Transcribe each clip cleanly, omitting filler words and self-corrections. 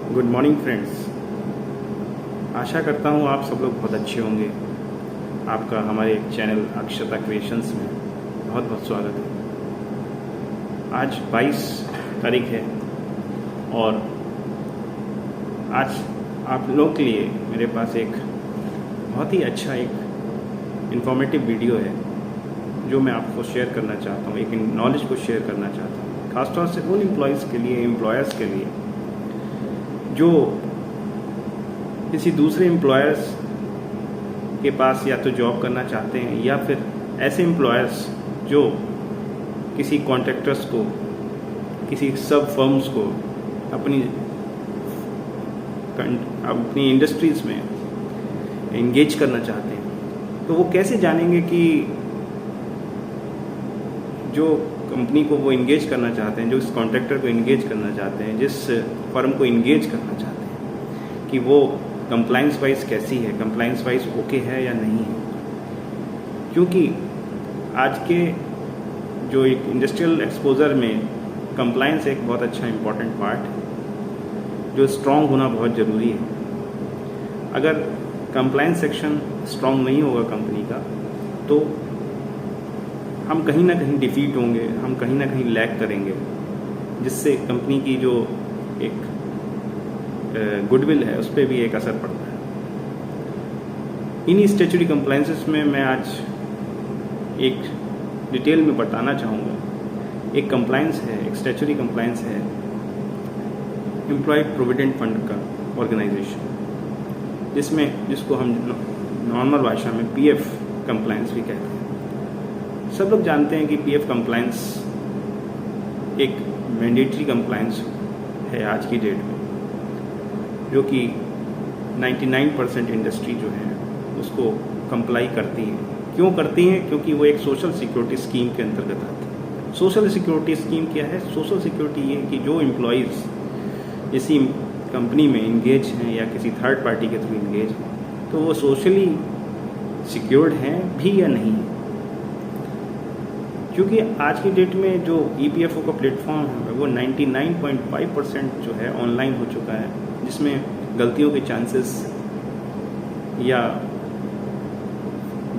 Good morning friends. आशा करता हूँ आप सब लोग बहुत अच्छे होंगे। आपका हमारे चैनल अक्षता क्रिएशंस में बहुत बहुत स्वागत है। आज 22 तारीख है और आज आप लोगों के लिए मेरे पास एक बहुत ही अच्छा एक इन्फॉर्मेटिव वीडियो है जो मैं आपको शेयर करना चाहता हूँ, एक नॉलेज को शेयर करना चाहता हूँ, खासतौर से उन एम्प्लॉयज़ के लिए, एम्प्लॉयर्स के लिए जो किसी दूसरे एम्प्लॉयर्स के पास या तो जॉब करना चाहते हैं या फिर ऐसे एम्प्लॉयर्स जो किसी कॉन्ट्रैक्टर्स को, किसी सब फर्म्स को अपनी इंडस्ट्रीज़ में इंगेज करना चाहते हैं। तो वो कैसे जानेंगे कि जो कंपनी को वो इंगेज करना चाहते हैं, जो इस कॉन्ट्रैक्टर को इंगेज करना चाहते हैं, जिस फर्म को इंगेज करना चाहते हैं, कि वो कंप्लाइंस वाइज कैसी है, कंप्लाइंस वाइज ओके है या नहीं है। क्योंकि आज के जो एक इंडस्ट्रियल एक्सपोजर में कंप्लाइंस एक बहुत अच्छा इम्पॉर्टेंट पार्ट है जो स्ट्रॉन्ग होना बहुत ज़रूरी है। अगर कंप्लाइंस सेक्शन स्ट्रॉन्ग नहीं होगा कंपनी का तो हम कहीं ना कहीं डिफीट होंगे, हम कहीं ना कहीं लैग करेंगे, जिससे कंपनी की जो एक गुडविल है उस पर भी एक असर पड़ता है। इन्हीं स्टैट्यूटरी कंप्लाइंसेस में मैं आज एक डिटेल में बताना चाहूँगा। एक कंप्लाइंस है, एक स्टैट्यूटरी कंप्लाइंस है एम्प्लॉय प्रोविडेंट फंड का ऑर्गेनाइजेशन, जिसको हम नॉर्मल भाषा में पीएफ कंप्लाइंस भी कहते हैं। सब लोग जानते हैं कि पीएफ कंप्लाइंस एक मैंडेटरी कंप्लाइंस है आज की डेट में, जो कि 99% इंडस्ट्री जो है उसको कंप्लाई करती है। क्यों करती हैं? क्योंकि वो एक सोशल सिक्योरिटी स्कीम के अंतर्गत आती है। सोशल सिक्योरिटी स्कीम क्या है? सोशल सिक्योरिटी ये कि जो एम्प्लॉयज़ इसी कंपनी में इंगेज हैं या किसी थर्ड पार्टी के थ्रू इंगेज हैं तो वो सोशली सिक्योर्ड हैं भी या नहीं है। क्योंकि आज की डेट में जो ईपीएफओ का प्लेटफॉर्म है वो 99.5% जो है ऑनलाइन हो चुका है, जिसमें गलतियों के चांसेस या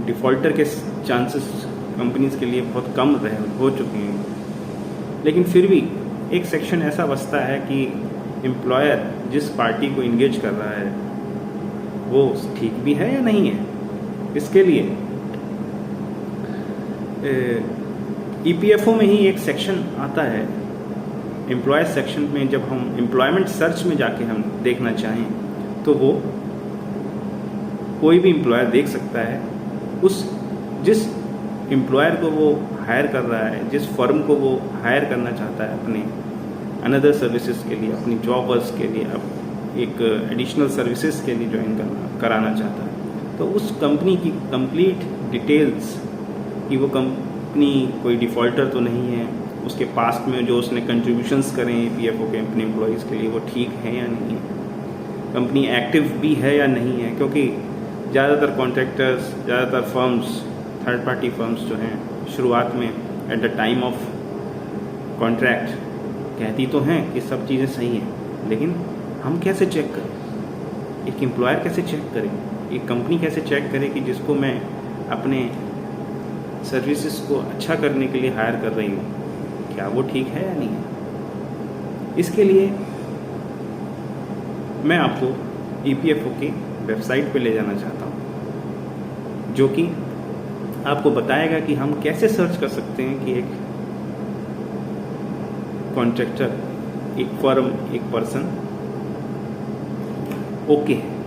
डिफ़ॉल्टर के चांसेस कंपनीज के लिए बहुत कम हो चुके हैं। लेकिन फिर भी एक सेक्शन ऐसा बचता है कि एम्प्लॉयर जिस पार्टी को इंगेज कर रहा है वो ठीक भी है या नहीं है। इसके लिए ईपीएफओ में ही एक सेक्शन आता है, एम्प्लॉय सेक्शन में। जब हम एम्प्लॉयमेंट सर्च में जाके हम देखना चाहें तो वो कोई भी एम्प्लॉयर देख सकता है जिस एम्प्लॉयर को वो हायर कर रहा है, जिस फर्म को वो हायर करना चाहता है अपने अनदर सर्विसेज के लिए, अपनी जॉबर्स के लिए, अब एक एडिशनल सर्विसेज के लिए ज्वाइन कराना चाहता है। तो उस कंपनी की कंप्लीट डिटेल्स कि वो कंपनी कोई डिफ़ॉल्टर तो नहीं है, उसके पास्ट में जो उसने कंट्रीब्यूशंस करें पीएफओ के अपने एम्प्लॉयज़ के लिए वो ठीक है या नहीं है, कंपनी एक्टिव भी है या नहीं है। क्योंकि ज़्यादातर कॉन्ट्रैक्टर्स, ज़्यादातर फर्म्स, थर्ड पार्टी फर्म्स जो हैं शुरुआत में at the time of contract कहती तो हैं कि सब चीज़ें सही हैं, लेकिन हम कैसे चेक करें? एक एम्प्लॉयर कैसे चेक करें? एक कंपनी कैसे चेक करे कि जिसको मैं अपने सर्विसेज को अच्छा करने के लिए हायर कर रही हूँ, क्या वो ठीक है या नहीं है? इसके लिए मैं आपको ईपीएफओ की वेबसाइट पे ले जाना चाहता हूँ, जो कि आपको बताएगा कि हम कैसे सर्च कर सकते हैं कि एक कॉन्ट्रैक्टर, एक फर्म, एक पर्सन ओके है।